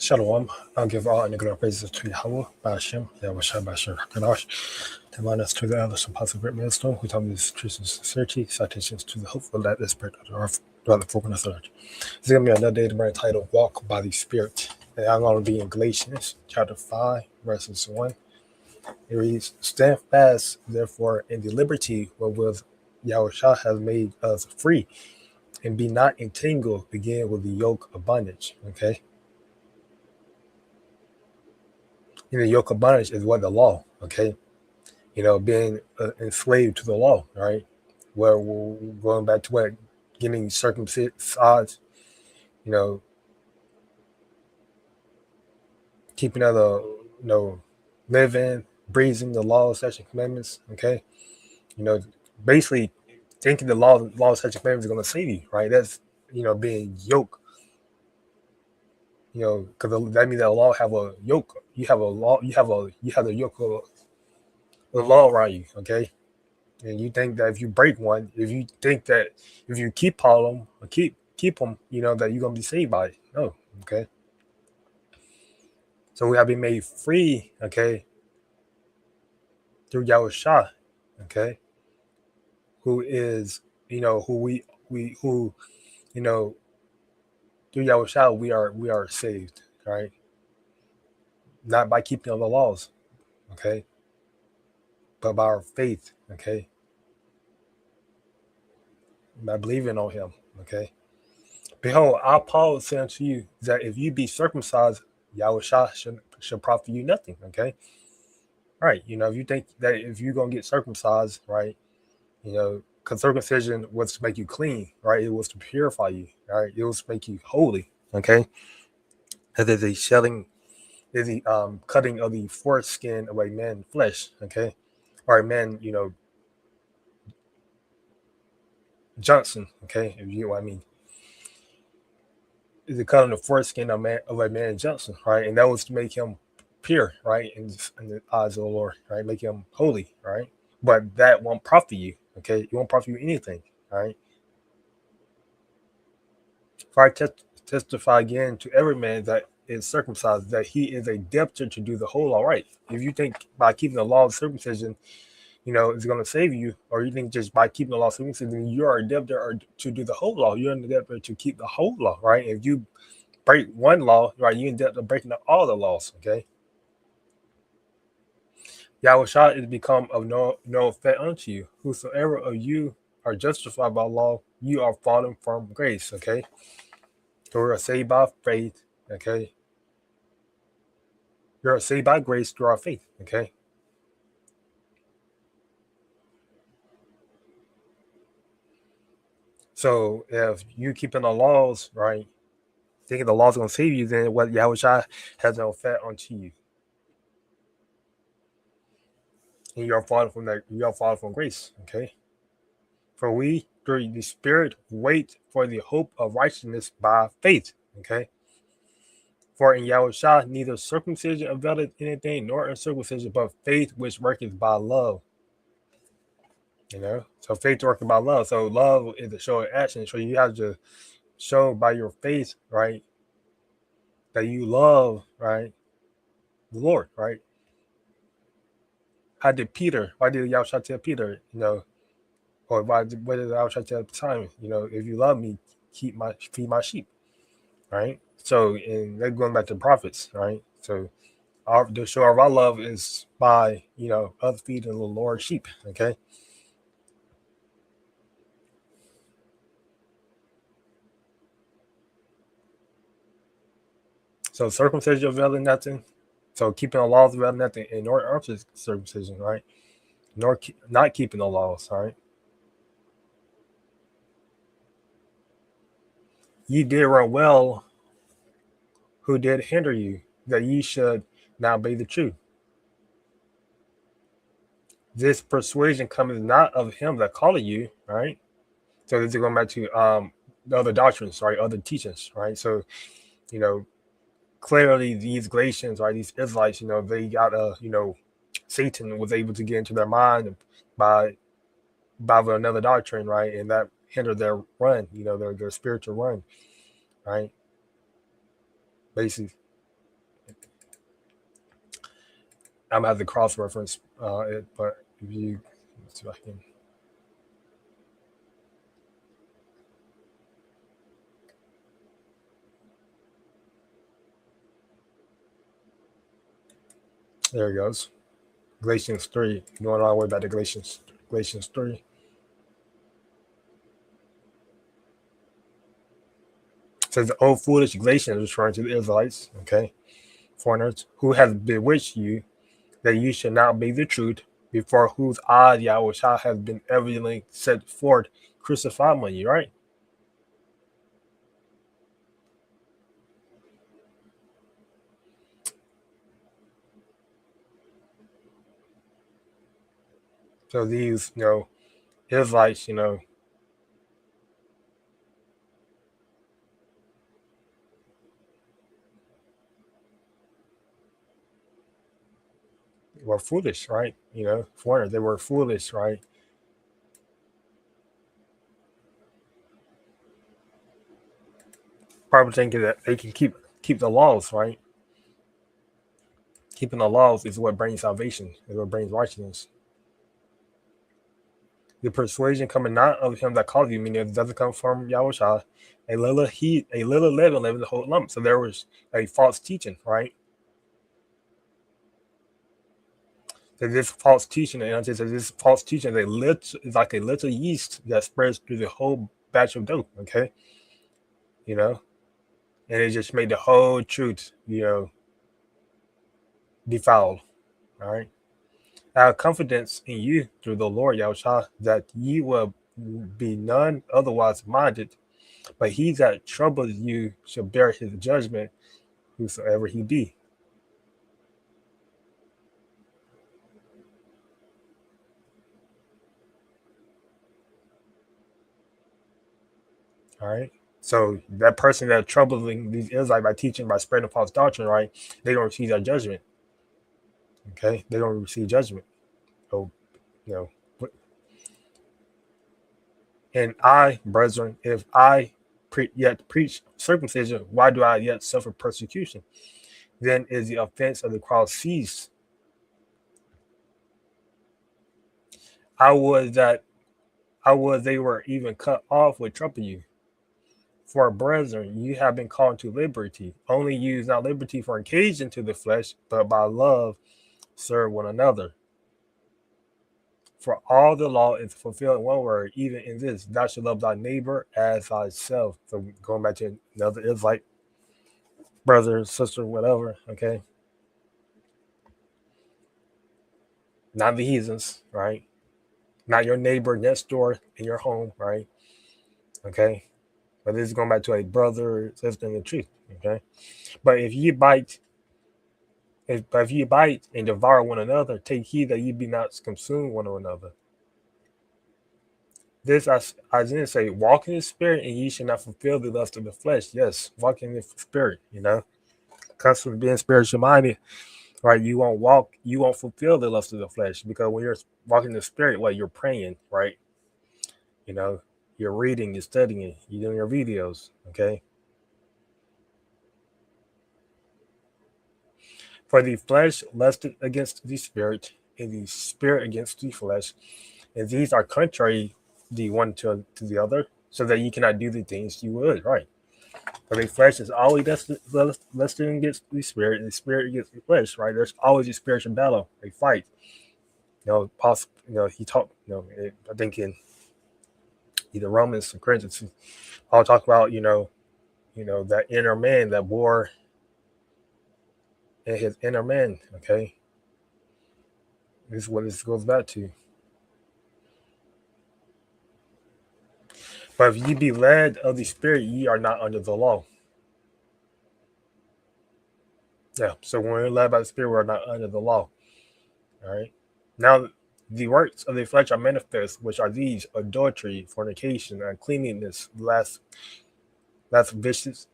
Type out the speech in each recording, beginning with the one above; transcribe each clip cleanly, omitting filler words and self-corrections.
Shalom. I'll give all and glory praises to Yahweh, Ba'ashem, Yahweh Shai, Ba'ashem, Kadash. Divine us to the elders and possible great millstone, who taught me this truth and sincerity, citations to the hopeful that this spirit of the earth, throughout the four corners of the earth. This is going to be another day to bring title, Walk by the Spirit. And I'm going to be in Galatians chapter 5, verses 1. It reads, Stand fast, therefore, in the liberty wherewith Yahweh Shai has made us free, and be not entangled again with the yoke of bondage. Okay? The yoke of bondage is what the law, okay? Being enslaved to the law, right? Where we're going back to what getting circumcised, keeping other, living, breathing the law, statutes, and commandments, okay? Basically thinking the law, statutes, and commandments are going to save you, right? That's, being yoked, because that means that the law have a yoke. You have a law, you have the yoke of the law around you, okay? And you think that if you break one, if you think that if you keep all of them or keep them, that you're gonna be saved by it. No, okay. So we have been made free, okay, through Yahweh Shah, okay, who is, who through Yahweh Shah we are saved, right? Not by keeping all the laws, okay, but by our faith, okay, by believing on Him, okay. Behold, our Paul said unto you that if you be circumcised, Yahweh Shah should profit you nothing, okay? Right, if you think that if you're going to get circumcised, right, because circumcision was to make you clean, right? It was to purify you, right? It was to make you holy, okay? That is a cutting of the foreskin of a man's flesh, okay? Or a man, Johnson, okay, if you know what I mean. Is the cutting the foreskin of a man Johnson, right? And that was to make him pure, right, in the eyes of the Lord, right? Make him holy, right? But that won't profit you, okay? It won't profit you anything, right? For I testify again to every man that is circumcised that he is a debtor to do the whole law right. If you think by keeping the law of circumcision, is going to save you, or you think just by keeping the law of circumcision, you are a debtor to do the whole law. You're in the debtor to keep the whole law, right? If you break one law, right, you end up breaking all the laws, okay? Yahweh Shah is become of no effect unto you. Whosoever of you are justified by law, you are fallen from grace, okay? So we are saved by faith, okay? We are saved by grace through our faith, okay? So if you keeping the laws, right, thinking the laws are going to save you, then what Yahweh Shah has no effect unto you. And you are falling from grace, okay? For we, through the Spirit, wait for the hope of righteousness by faith, okay? For in Yahweh Shah neither circumcision availeth anything, nor uncircumcision, but faith which worketh by love. So faith working by love. So love is a show of action. So you have to show by your faith, right, that you love, right, the Lord, right? Why did Yahweh Shah tell Peter, or what did Yahweh Shah tell Simon, if you love me, feed my sheep, right? So, and they're going back to the prophets, right? So the show of our love is by, us feeding the Lord's sheep, okay? So circumcision availeth nothing. So keeping the laws availeth nothing, and nor circumcision, right? Nor not keeping the laws, right? Ye did run well, who did hinder you, that ye should now be the truth. This persuasion cometh not of him that calleth you, right? So this is going back to the other doctrines, right? Other teachings, right? So, clearly these Galatians, right? These Israelites, they got Satan was able to get into their mind by another doctrine, right? And that hindered their run, their spiritual run, right? Basically. I'm gonna have to cross reference it, but if you let's see if I can. There it goes. Galatians 3. Going all the way back to Galatians 3. It says the old foolish Galatians is referring to the Israelites, okay, foreigners, who has bewitched you that you should not obey the truth, before whose eyes Yahweh has been evidently set forth, crucified among you, right? So these, Israelites, were foolish, right? Foreigners, they were foolish, right? Probably thinking that they can keep the laws, right? Keeping the laws is what brings salvation, is what brings righteousness. The persuasion coming not of him that called you, meaning it doesn't come from Yahweh Shah. A little leaven the whole lump. So there was a false teaching, right? So this false teaching, and I just said this false teaching is like a little yeast that spreads through the whole batch of dough, okay? You know, and it just made the whole truth, defiled. All right. Our confidence in you through the Lord Yahushua that ye will be none otherwise minded, but he that troubles you shall bear his judgment, whosoever he be. All right. So that person that troubling these Israelites by teaching, by spreading false doctrine, right? They don't receive that judgment. Okay, they don't receive judgment. So, you know, and I, brethren, if I yet preach circumcision, why do I yet suffer persecution? Then is the offense of the cross ceased. I was they were even cut off with trouble you. For brethren, you have been called to liberty. Only use not liberty for occasion to the flesh, but by love serve one another. For all the law is fulfilled in one word, even in this, thou shalt love thy neighbor as thyself. So going back to another Israelite brother, sister, whatever, okay? Not the heathens, right? Not your neighbor next door in your home, right? Okay? But this is going back to a brother, sister in the truth, okay? But if you bite and devour one another, take heed that you be not consumed one another. This I didn't say walk in the spirit and ye shall not fulfill the lust of the flesh. Yes, walk in the spirit, comes from being spiritual minded, right? You won't fulfill the lust of the flesh, because when you're walking in the spirit, you're praying, right? You're reading, you're studying, you're doing your videos, okay? For the flesh lusted against the spirit, and the spirit against the flesh, and these are contrary the one to the other, so that you cannot do the things you would, right? For the flesh is always lusted against the spirit, and the spirit against the flesh, right? There's always a spiritual battle, a fight. He talked, I think in either Romans or Corinthians, Paul talk about, that inner man, that war in his inner man, okay? This is what this goes back to. But if ye be led of the spirit, ye are not under the law. Yeah, so when we're led by the spirit, we're not under the law. All right. Now the works of the flesh are manifest, which are these: adultery, fornication, uncleanness, viciousness,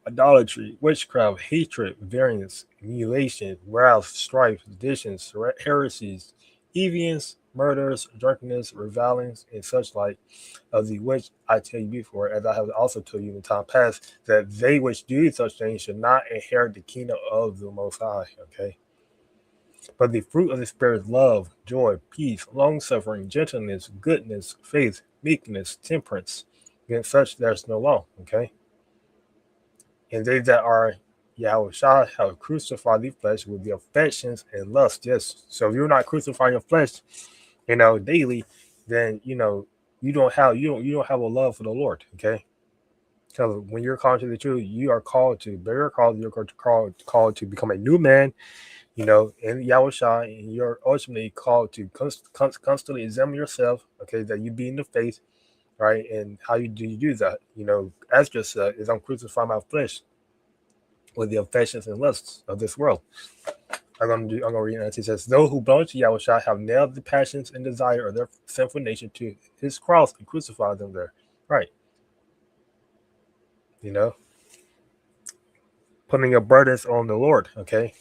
idolatry, witchcraft, hatred, variance, emulation, wrath, strife, seditions, heresies, envyings, murders, drunkenness, revilings, and such like, of the which I tell you before, as I have also told you in time past, that they which do such things should not inherit the kingdom of the Most High. Okay. But the fruit of the Spirit is love, joy, peace, long suffering, gentleness, goodness, faith, meekness, temperance. Against such there's no law. Okay. And they that are Yahushua have crucified the flesh with the affections and lust. Yes. So if you're not crucifying your flesh, daily, then you don't have a love for the Lord. Okay. Because when you're called to the truth, you are called to bear called. You're called to become a new man. In Yahushua, and you're ultimately called to constantly examine yourself. Okay, that you be in the faith, right? And how you do that? As just is I'm crucifying my flesh with the affections and lusts of this world. I'm gonna read it. It says, "Those who belong to Yahushua have nailed the passions and desire of their sinful nature to His cross and crucified them there." Right. You know, putting your burdens on the Lord. Okay,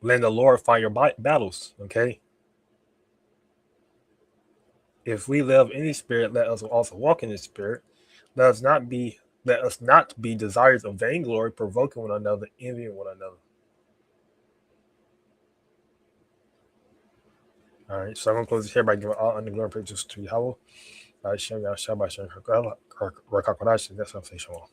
letting the Lord fight your battles. Okay. If we live in the Spirit, let us also walk in the Spirit. Let us not be desires of vainglory, provoking one another, envying one another. All right, so I'm gonna close this here by giving all honor, glory, and praise to Yahweh. Shem Yahshua, Shem Rakakwadash, that's what I'm saying.